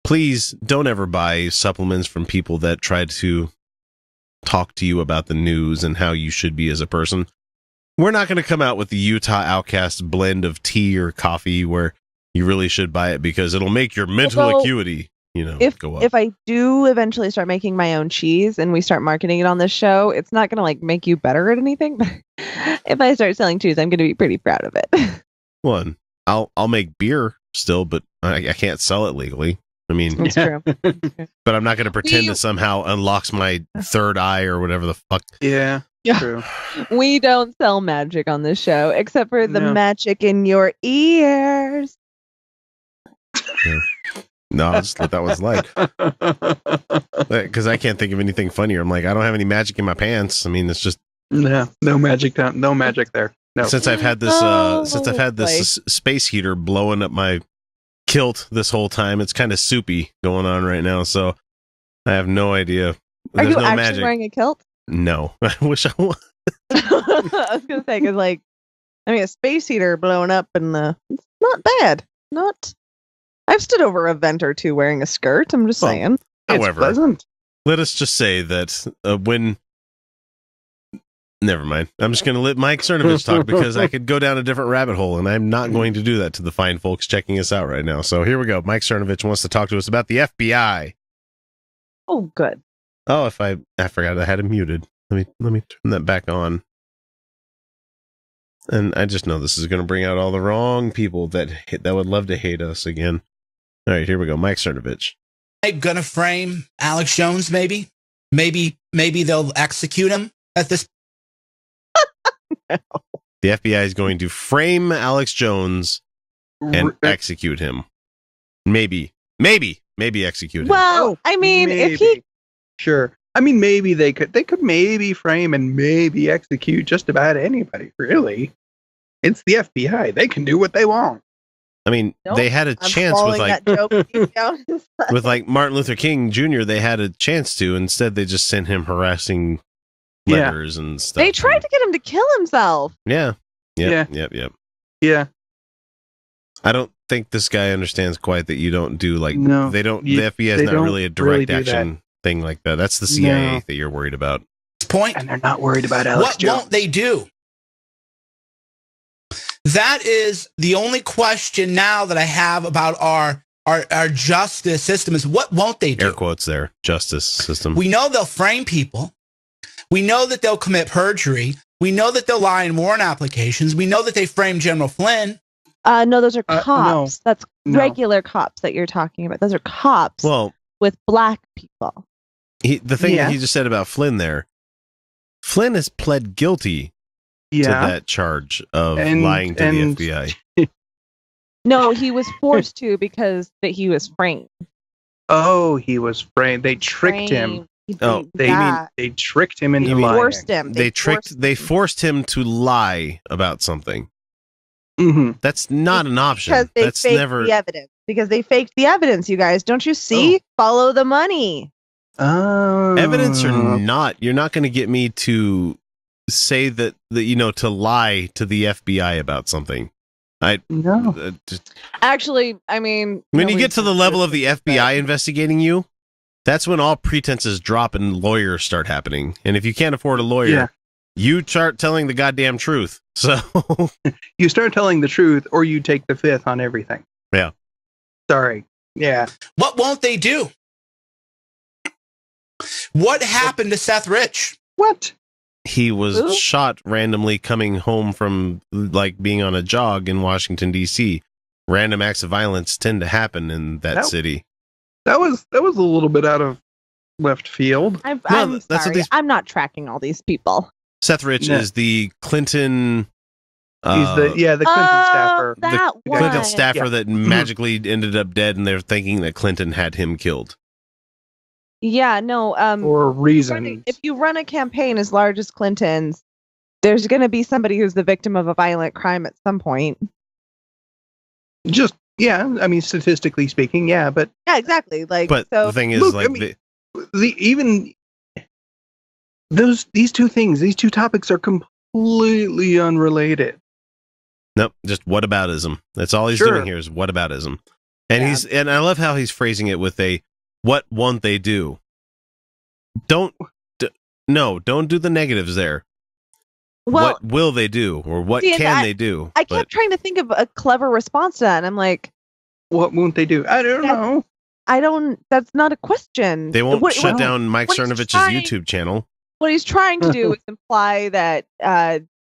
please don't ever buy supplements from people that try to talk to you about the news and how you should be as a person. We're not going to come out with the Utah Outcasts blend of tea or coffee where you really should buy it because it'll make your mental acuity, go up. If I do eventually start making my own cheese and we start marketing it on this show, it's not going to like make you better at anything. But if I start selling cheese, I'm going to be pretty proud of it. One, I'll make beer still, but I can't sell it legally. I mean, That's true. But I'm not going to pretend that somehow unlocks my third eye or whatever the fuck. Yeah. True. We don't sell magic on this show, except for the magic in your ears. Yeah. No, that's what that was like. Because I can't think of anything funnier. I'm like, I don't have any magic in my pants. I mean, it's just no magic down, no magic there. No. Since I've had this, space heater blowing up my kilt this whole time, it's kind of soupy going on right now. So I have no idea. Are you actually wearing a kilt? No, I wish I was. I was gonna say because, a space heater blowing up and it's not bad. I've stood over a vent or two wearing a skirt. I'm just saying. However, let us just say that when. Never mind. I'm just going to let Mike Cernovich talk because I could go down a different rabbit hole, and I'm not going to do that to the fine folks checking us out right now. So here we go. Mike Cernovich wants to talk to us about the FBI. Oh, good. Oh, I forgot I had him muted. Let me turn that back on. And I just know this is going to bring out all the wrong people that would love to hate us again. All right, here we go. Mike Cernovich. They're going to frame Alex Jones, maybe? Maybe they'll execute him at this. No. The FBI is going to frame Alex Jones and execute him. Maybe execute him. Well, I mean, maybe. if he... Sure. I mean, maybe they could maybe frame and maybe execute just about anybody, really. It's the FBI. They can do what they want. I mean, they had a chance with like Martin Luther King Jr. They had a chance to. Instead, they just sent him harassing letters and stuff. They tried to get him to kill himself. Yeah. Yep. Yeah. I don't think this guy understands quite that you don't do like they don't. The FBI is not really a direct action thing like that. That's the CIA that you're worried about. Point. And they're not worried about Alex Jones. What won't they do? That is the only question now that I have about our justice system is what won't they do? Air quotes there. Justice system. We know they'll frame people. We know that they'll commit perjury. We know that they'll lie in warrant applications. We know that they framed General Flynn. No, those are cops. That's regular cops that you're talking about. Those are cops with black people. The thing that he just said about Flynn there, Flynn has pled guilty to that charge of lying to the FBI. No, he was forced to because he was framed. Oh, he was framed. They tricked him. They tricked him into lying. Forced him. They forced him to lie about something. Mm-hmm. That's not an option. Because they That's faked never the evidence. Because they faked the evidence, you guys. Don't you see? Follow the money. Evidence or not, you're not going to get me to say that to lie to the FBI about something. Actually, I mean, when you get to the level of the FBI investigating you, that's when all pretenses drop and lawyers start happening. And if you can't afford a lawyer, you start telling the goddamn truth. So you start telling the truth, or you take the fifth on everything. Yeah. Sorry. Yeah. What won't they do? What happened to Seth Rich? What? He was shot randomly coming home from being on a jog in Washington, D.C. Random acts of violence tend to happen in that city. That was a little bit out of left field. I'm sorry. I'm not tracking all these people. Seth Rich is the Clinton. He's the Clinton staffer. The Clinton staffer that magically ended up dead, and they're thinking that Clinton had him killed. Yeah, no. For reasons. If you run a campaign as large as Clinton's, there's going to be somebody who's the victim of a violent crime at some point. I mean, statistically speaking, but yeah, exactly. The thing is, these two topics are completely unrelated. Nope, just whataboutism. That's all he's doing here is whataboutism. And and I love how he's phrasing it with a, what won't they do? Don't do the negatives there. Well, what will they do, or what can they do? I kept trying to think of a clever response to that, and I'm like, what won't they do? I don't know. That's not a question. They won't shut down Mike Cernovich's YouTube channel. What he's trying to do is imply that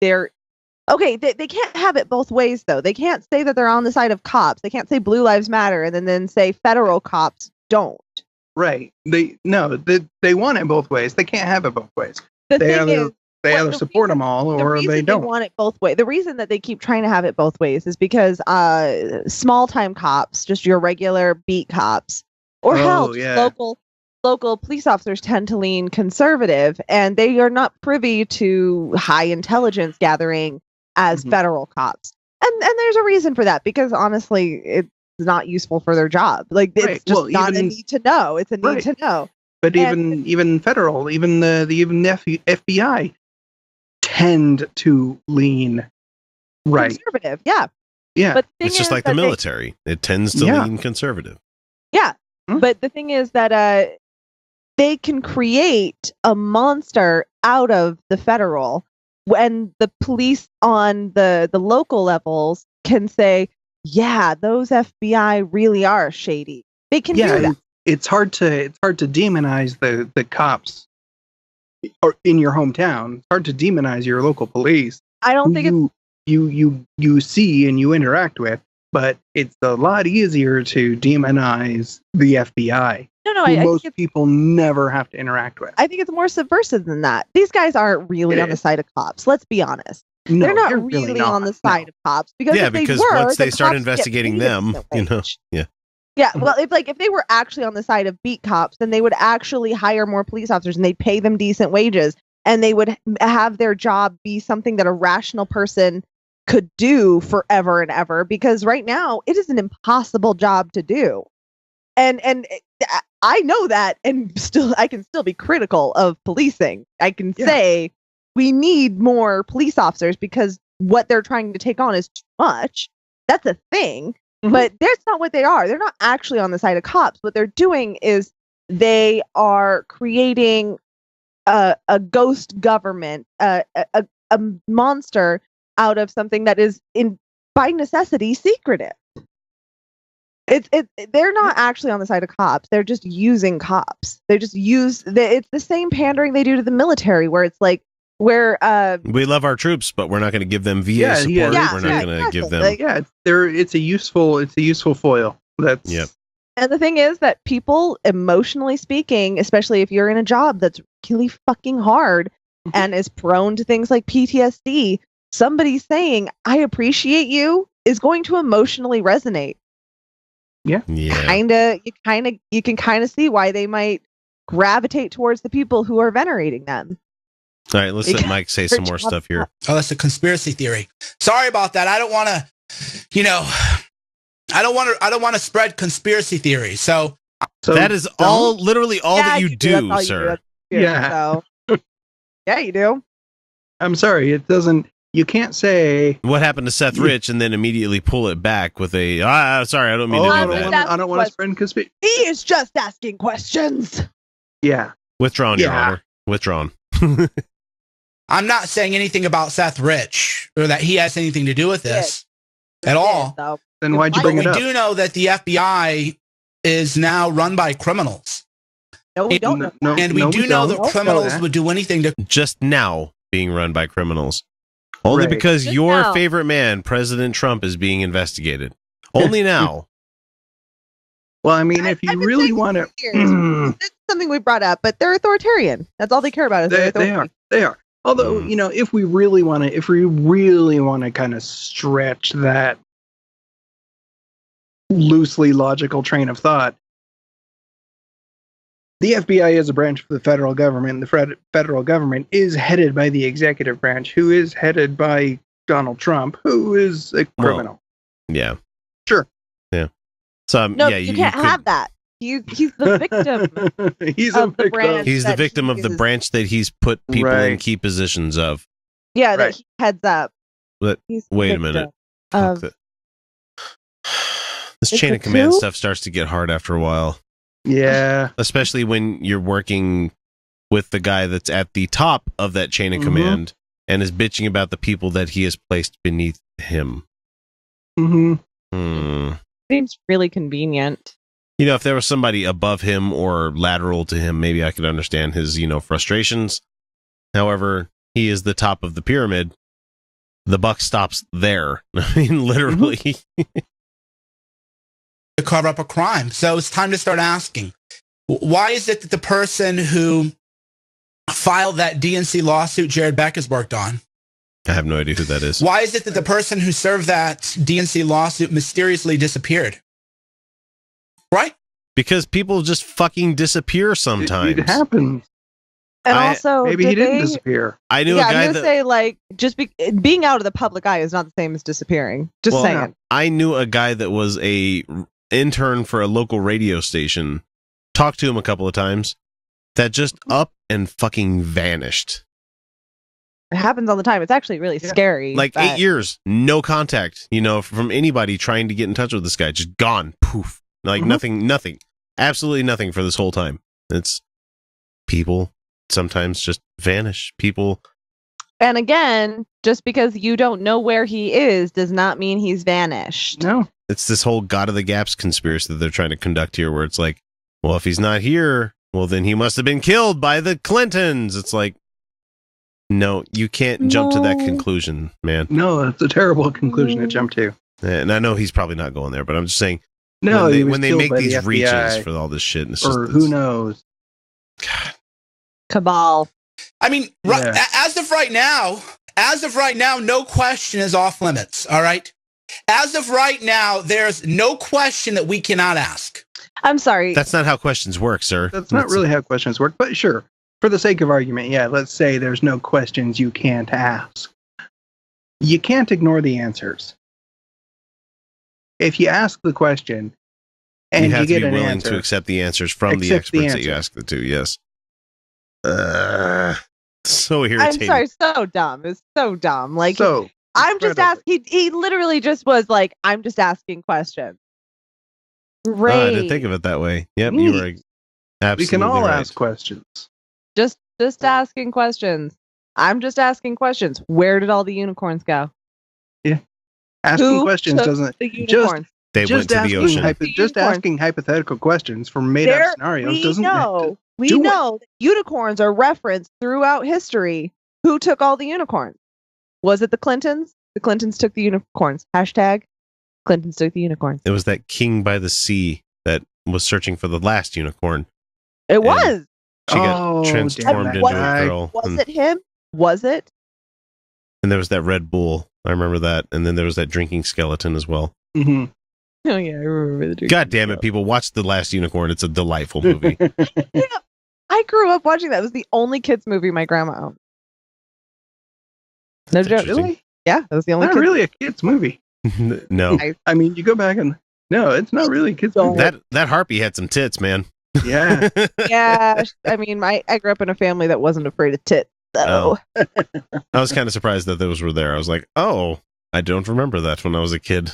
they're okay. They can't have it both ways, though. They can't say that they're on the side of cops. They can't say Blue Lives Matter and then say federal cops don't. Right. They want it both ways. They can't have it both ways. They either support them all, or they don't. They want it both ways. The reason that they keep trying to have it both ways is because small-time cops, just your regular beat cops, or local police officers tend to lean conservative, and they are not privy to high intelligence gathering as federal cops. And there's a reason for that, because honestly, it's not useful for their job. Like, it's just not a need to know. It's a need to know. But even federal, even the FBI tend to lean conservative. Yeah. But it's just like the military. It tends to lean conservative. Yeah. But the thing is that they can create a monster out of the federal, when the police on the local levels can say, yeah, those FBI really are shady. They can do that. It's hard to demonize the cops or in your hometown. It's hard to demonize your local police. I don't think you see and you interact with, but it's a lot easier to demonize the FBI. Most people never have to interact with. I think it's more subversive than that. These guys aren't really on the side of cops. Let's be honest. No, they're not really on the side of cops, because once they start investigating them, Yeah, well, if they were actually on the side of beat cops, then they would actually hire more police officers, and they'd pay them decent wages, and they would have their job be something that a rational person could do forever and ever, because right now it is an impossible job to do. And I know that, and I can still be critical of policing. I can say we need more police officers because what they're trying to take on is too much. That's a thing. But that's not what they are. They're not actually on the side of cops. What they're doing is they are creating a ghost government, a monster out of something that is by necessity secretive. They're not actually on the side of cops. They're just using cops. They just it's the same pandering they do to the military, where it's like, where we love our troops, but we're not going to give them VA support. We're not going to give them. It's a useful foil. And the thing is that people, emotionally speaking, especially if you're in a job that's really fucking hard and is prone to things like PTSD, somebody saying "I appreciate you" is going to emotionally resonate. You can kind of see why they might gravitate towards the people who are venerating them. All right, let's let Mike say some more stuff here. Oh, that's a conspiracy theory. Sorry about that. I don't want to spread conspiracy theories. So that is literally all that you do, sir. Yeah, you do. I'm sorry, it doesn't. You can't say what happened to Seth Rich and then immediately pull it back with a sorry, I don't mean to do that. I don't want to spread conspiracy. He is just asking questions. Yeah. Withdrawn, Your Honor. Withdrawn. I'm not saying anything about Seth Rich or that he has anything to do with this at all. Then why'd you bring it up? We do know that the FBI is now run by criminals. No, we don't know. And we do know that criminals would do anything to... Just now being run by criminals. Only because your favorite man, President Trump, is being investigated. Only now. Well, I mean, if you really want to... It's something we brought up, but they're authoritarian. That's all they care about. They are. Although, if we really want to kind of stretch that loosely logical train of thought, the FBI is a branch of the federal government. The federal government is headed by the executive branch, who is headed by Donald Trump, who is a criminal. Yeah. Sure. Yeah. So, you can't have that. He's the victim. He's a victim. He's the victim of the branch that he's put people in key positions of. Yeah, that he heads up. But wait a minute. This chain of command stuff starts to get hard after a while. Yeah. Especially when you're working with the guy that's at the top of that chain of command and is bitching about the people that he has placed beneath him. Seems really convenient. You know, if there was somebody above him or lateral to him, maybe I could understand his, frustrations. However, he is the top of the pyramid. The buck stops there. I mean, literally. To cover up a crime. So it's time to start asking, why is it that the person who filed that DNC lawsuit Jared Beck has worked on? I have no idea who that is. Why is it that the person who served that DNC lawsuit mysteriously disappeared? Right? Because people just fucking disappear sometimes. It happens. And also, maybe he didn't disappear. I knew a guy I'm gonna say, being out of the public eye is not the same as disappearing. Just saying. I knew a guy that was a intern for a local radio station. Talked to him a couple of times. That just up and fucking vanished. It happens all the time. It's actually really scary. Like 8 years, no contact, from anybody trying to get in touch with this guy. Just gone. Poof. Like nothing. Absolutely nothing for this whole time. It's people sometimes just vanish. People. And again, just because you don't know where he is does not mean he's vanished. No. It's this whole God of the Gaps conspiracy that they're trying to conduct here where it's like, well, if he's not here, well, then he must have been killed by the Clintons. It's like, no, you can't jump to that conclusion, man. No, that's a terrible conclusion to jump to. And I know he's probably not going there, but I'm just saying, no, when they make these reaches for all this shit, it's who knows? God. Cabal. I mean, as of right now, no question is off limits. All right. As of right now, there's no question that we cannot ask. I'm sorry. That's not how questions work, sir. That's not really how questions work, but sure. For the sake of argument, let's say there's no questions you can't ask. You can't ignore the answers. If you ask the question and you get an answer, you have to be willing to accept the answers from the experts that you ask it to. Yes. So irritating. I'm sorry, so dumb. It's so dumb. Like, so I'm just asking. He literally just was like, I'm just asking questions. Great. I didn't think of it that way. Yep, you were absolutely. We can all right. ask questions. Just asking questions. I'm just asking questions. Where did all the unicorns go? Yeah. Asking questions doesn't they went to the ocean. Just asking hypothetical questions from made-up scenarios doesn't. We know that unicorns are referenced throughout history. Who took all the unicorns? Was it the Clintons? The Clintons took the unicorns. Hashtag Clintons took the unicorns. It was that king by the sea that was searching for the last unicorn. It was. She got transformed into a girl. Was it him? Was it? And there was that Red Bull. I remember that. And then there was that drinking skeleton as well. Mm-hmm. Oh, yeah, I remember the drinking God damn it, people. Watch The Last Unicorn. It's a delightful movie. Yeah, I grew up watching that. It was the only kids movie my grandma owned. No joke. Really? Yeah, that was the only Not really a kids movie. No. I mean, you go back and... No, it's not really a kids movie. That harpy had some tits, man. Yeah. Yeah, I mean, I grew up in a family that wasn't afraid of tits, so. Oh. I was kind of surprised that those were there. I was like, oh, I don't remember that when I was a kid.